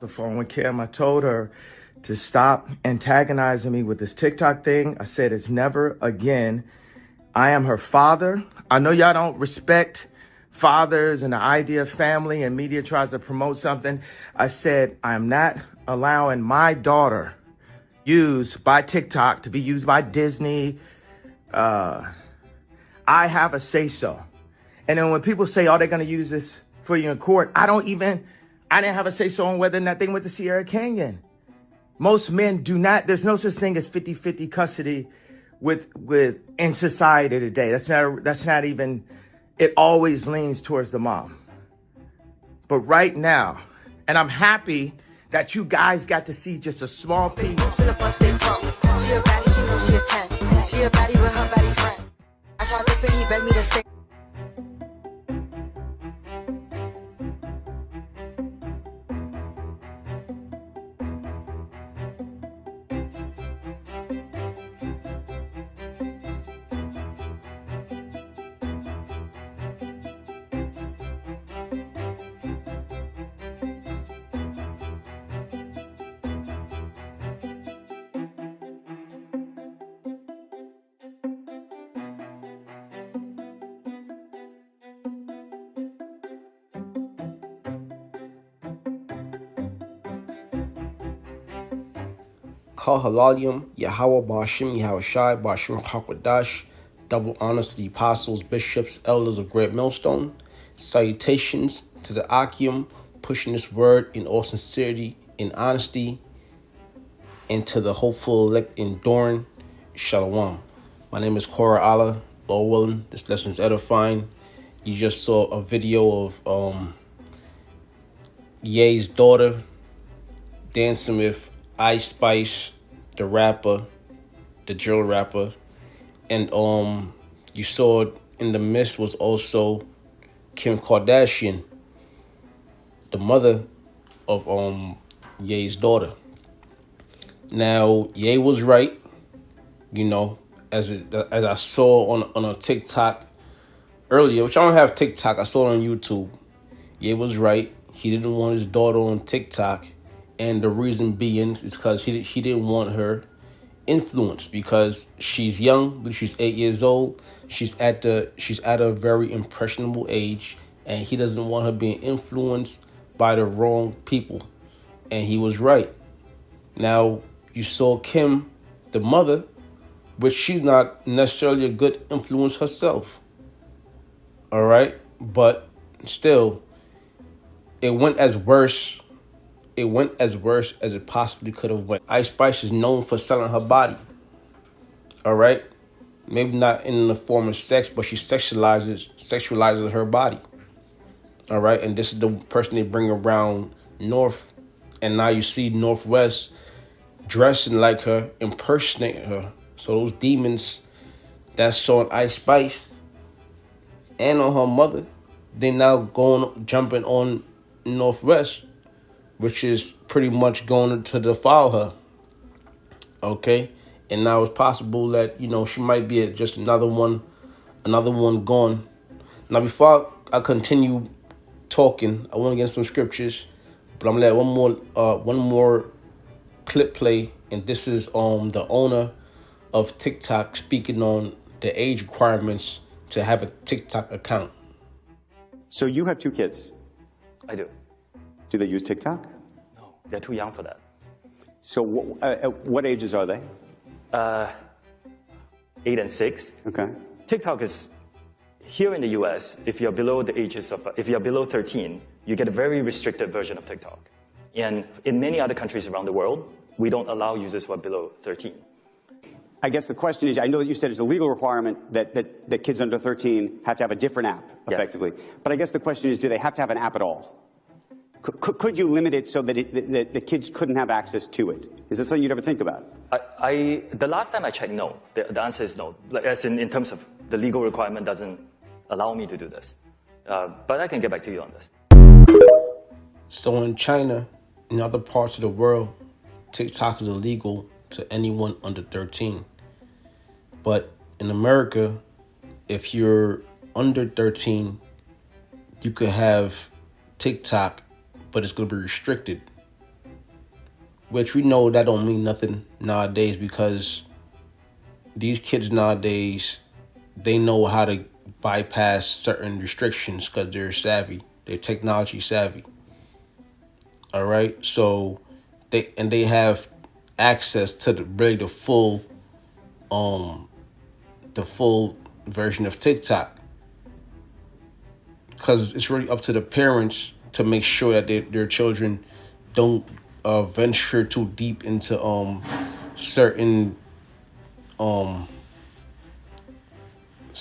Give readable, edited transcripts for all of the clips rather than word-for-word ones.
The phone with Kim. I told her to stop antagonizing me with this TikTok thing. I said it's never again. I am her father. I know y'all don't respect fathers and the idea of family, and media tries to promote something. I said I am not allowing my daughter used by TikTok to be used by Disney. I have a say so. And then when people say, oh, they're going to use this for you in court, I didn't have a say so on whether or not they went to Sierra Canyon. Most men do not, there's no such thing as 50-50 custody with in society today. That's not even, it always leans towards the mom. But right now, and I'm happy that you guys got to see just a small piece. She a baddie, she knows she a 10. She a baddie with her baddie friend. I tried to pay, he begged me to stay. Kal Halalium, Yahweh Bashim, Yahweh Shai, Bashim Hakwadash, double honors to the apostles, bishops, elders of Great Millstone. Salutations to the Akim, pushing this word in all sincerity, in honesty, and to the hopeful elect enduring. Shalom. My name is Cora Allah. Lord willing, this lesson is edifying. You just saw a video of Ye's daughter dancing with Ice Spice, the rapper, the drill rapper, and you saw in the midst was also Kim Kardashian, the mother of Ye's daughter. Now Ye was right, you know, as I saw on a TikTok earlier, which I don't have TikTok, I saw it on YouTube. Ye was right. He didn't want his daughter on TikTok. And the reason being is because he didn't want her influenced, because she's young, but she's 8 years old. She's at a very impressionable age, and he doesn't want her being influenced by the wrong people. And he was right. Now you saw Kim, the mother, which she's not necessarily a good influence herself. All right, but still, it went as worse. It went as worse as it possibly could have went. Ice Spice is known for selling her body. All right? Maybe not in the form of sex, but she sexualizes her body. All right? And this is the person they bring around North. And now you see Northwest dressing like her, impersonating her. So those demons that saw Ice Spice and on her mother, they now jumping on Northwest, which is pretty much going to defile her. Okay? And now it's possible that, you know, she might be just another one gone. Now, before I continue talking, I want to get some scriptures, but I'm gonna let one more clip play, and this is the owner of TikTok speaking on the age requirements to have a TikTok account. So you have 2 kids. I do. Do they use TikTok? No, they're too young for that. So what ages are they? 8 and 6. Okay. TikTok is, here in the US, if you're below 13, you get a very restricted version of TikTok. And in many other countries around the world, we don't allow users who are below 13. I guess the question is, I know that you said it's a legal requirement that kids under 13 have to have a different app, effectively. Yes. But I guess the question is, do they have to have an app at all? Could you limit it so that the kids couldn't have access to it? Is that something you'd ever think about? The last time I checked, no. The answer is no. Like, as in terms of the legal requirement doesn't allow me to do this. But I can get back to you on this. So in China and other parts of the world, TikTok is illegal to anyone under 13. But in America, if you're under 13, you could have TikTok, but it's going to be restricted. which we know that don't mean nothing nowadays, because these kids nowadays, they know how to bypass certain restrictions because they're savvy. They're technology savvy. All right. So they have access to the full version of TikTok. Because it's really up to the parents to make sure that their children don't venture too deep into certain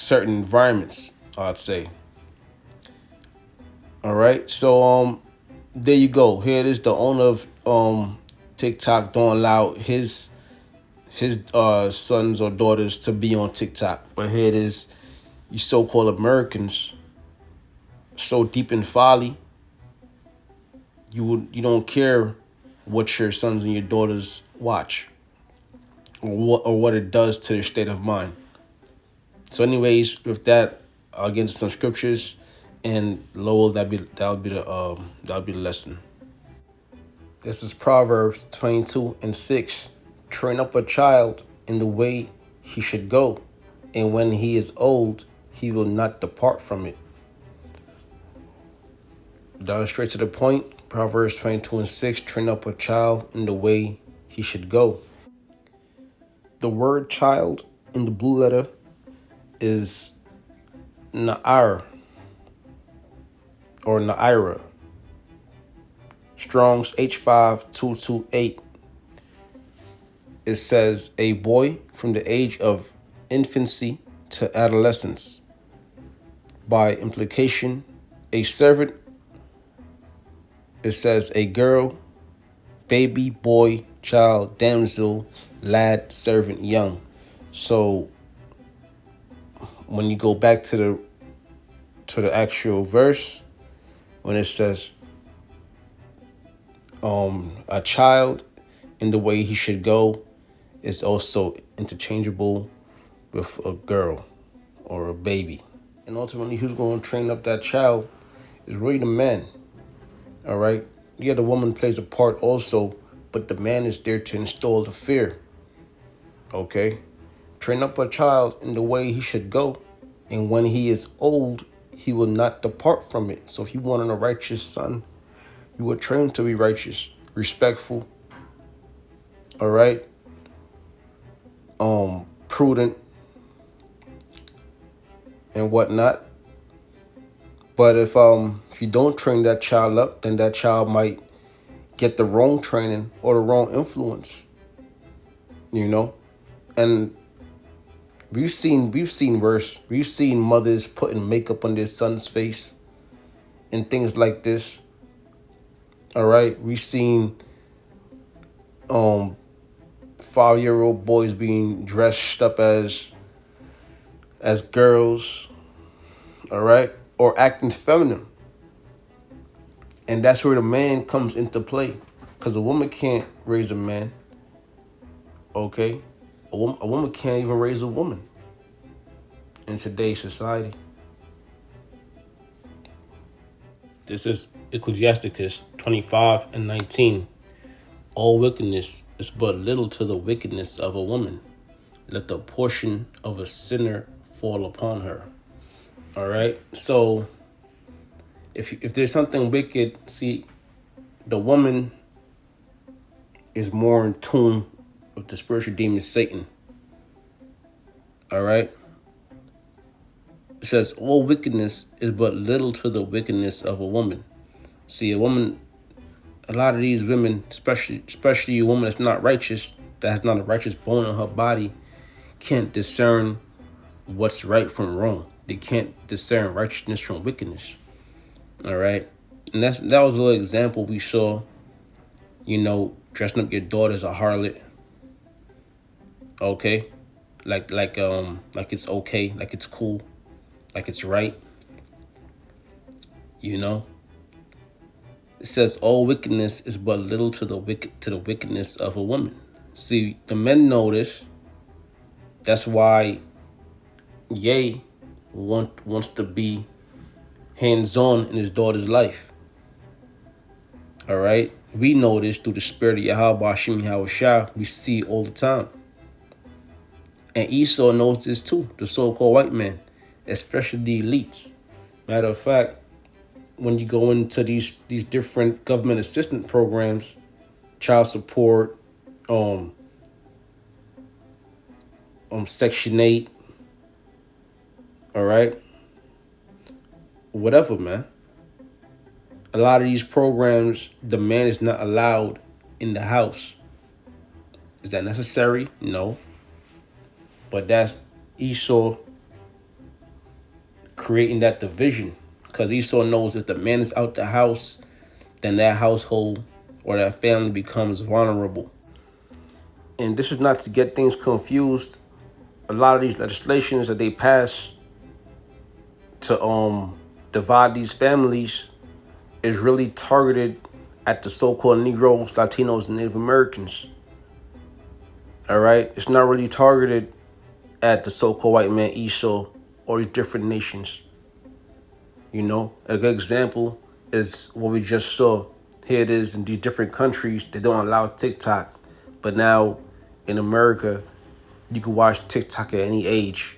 environments, I'd say. All right, so there you go. Here it is. The owner of TikTok don't allow his sons or daughters to be on TikTok, but here it is. You so-called Americans, so deep in folly, you don't care what your sons and your daughters watch, or what it does to their state of mind. So, anyways, with that, I'll get into some scriptures, and Lowell, that'll be the lesson. This is Proverbs 22:6. Train up a child in the way he should go, and when he is old, he will not depart from it. Down straight to the point, Proverbs 22:6. Train up a child in the way he should go. The word child in the blue letter is Na'ar or Na'ira. Strong's H5228. It says a boy from the age of infancy to adolescence. By implication, a servant. It says a girl, baby, boy, child, damsel, lad, servant, young. So when you go back to the actual verse, when it says a child in the way he should go, is also interchangeable with a girl or a baby. And ultimately, who's going to train up that child is really the man. All right. Yeah, the woman plays a part also, but the man is there to instill the fear. Okay. Train up a child in the way he should go, and when he is old, he will not depart from it. So if you want a righteous son, you will train him to be righteous, respectful. All right. Prudent and whatnot. But if you don't train that child up, then that child might get the wrong training or the wrong influence. You know? And we've seen worse. We've seen mothers putting makeup on their son's face and things like this. All right? We've seen 5-year-old boys being dressed up as girls. All right? Or acting feminine. And that's where the man comes into play. Because a woman can't raise a man. Okay? A woman can't even raise a woman in today's society. This is Ecclesiasticus 25:19. All wickedness is but little to the wickedness of a woman. Let the portion of a sinner fall upon her. All right. So if there's something wicked, see, the woman is more in tune with the spiritual demon Satan. All right. It says all wickedness is but little to the wickedness of a woman. See, a lot of these women, especially a woman that's not righteous, that has not a righteous bone in her body, can't discern what's right from wrong. They can't discern righteousness from wickedness. All right. And that was a little example we saw, dressing up your daughter as a harlot. Okay. Like it's okay, like it's cool, like it's right. It says all wickedness is but little to the wickedness of a woman. See, the men know this. That's why Ye wants to be hands-on in his daughter's life. All right? We know this through the spirit of Yahweh Hashem Yahweh Shah. We see it all the time. And Esau knows this too, the so-called white man, especially the elites. Matter of fact, when you go into these different government assistance programs, child support, Section 8, all right, whatever, man. A lot of these programs, the man is not allowed in the house. Is that necessary? No. But that's Esau creating that division. Because Esau knows if the man is out the house, then that household or that family becomes vulnerable. And this is not to get things confused. A lot of these legislations that they pass to divide these families is really targeted at the so-called Negroes, Latinos, and Native Americans. All right? It's not really targeted at the so-called white man Esau or these different nations. You know, a good example is what we just saw. Here it is in these different countries. They don't allow TikTok. But now in America, you can watch TikTok at any age.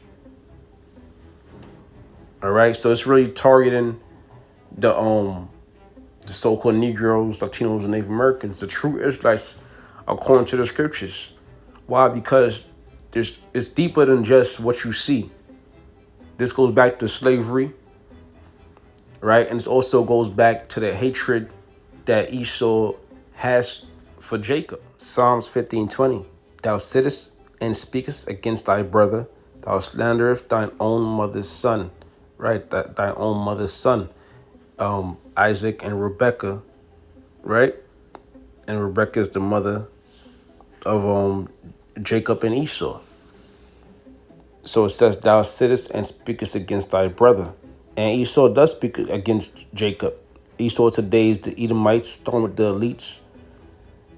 All right. So it's really targeting the so-called Negroes, Latinos, and Native Americans, the true Israelites, according to the scriptures. Why? Because it's deeper than just what you see. This goes back to slavery. Right, and it also goes back to the hatred that Esau has for Jacob. Psalms 15:20. Thou sittest and speakest against thy brother. Thou slanderest thine own mother's son. Right, thy own mother's son. Isaac and Rebekah. Right, and Rebekah is the mother of Jacob and Esau. So it says, thou sittest and speakest against thy brother. And Esau does speak against Jacob. Esau today is the Edomites, stormed with the elites.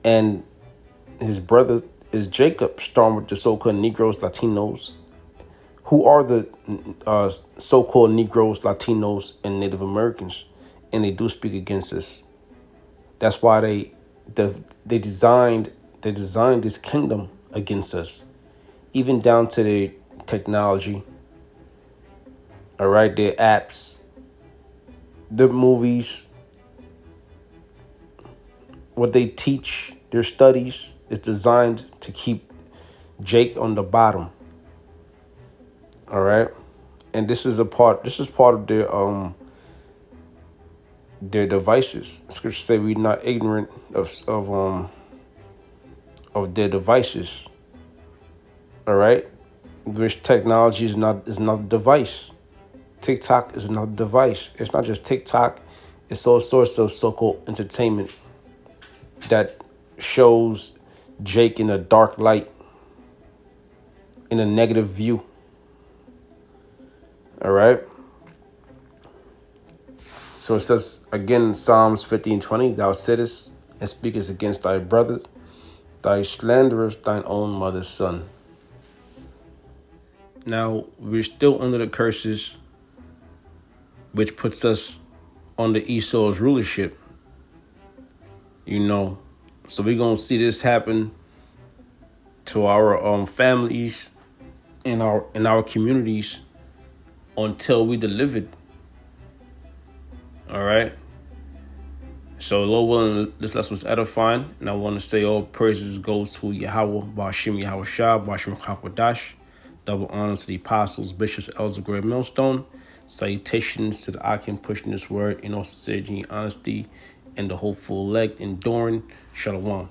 And his brother is Jacob, stormed with the so-called Negroes, Latinos. Who are the so-called Negroes, Latinos, and Native Americans? And they do speak against us. That's why they designed this kingdom against us. Even down to the technology. All right, their apps, the movies, what they teach, their studies is designed to keep Jake on the bottom. All right, and this is part of their devices. Scripture say we're not ignorant of their devices. All right, which technology is not a device. TikTok is not a device. It's not just TikTok. It's all sorts of so-called entertainment that shows Jake in a dark light, in a negative view. All right. So it says again in Psalms 15:20, thou sittest and speakest against thy brother, thy slanderest thine own mother's son. Now we're still under the curses, which puts us under Esau's rulership. You know, so we're gonna see this happen to our families and our communities until we delivered. All right. So Lord willing, this lesson was edifying, and I want to say all praises goes to Yahweh, Ba'ashem Yahweh Shah, Ba'ashem Chakwadash. Double honors to the apostles, bishops, elders of Great Millstone. Salutations to the Akim pushing this word in all sincerity and honesty, and the hopeful elect enduring. Shalom.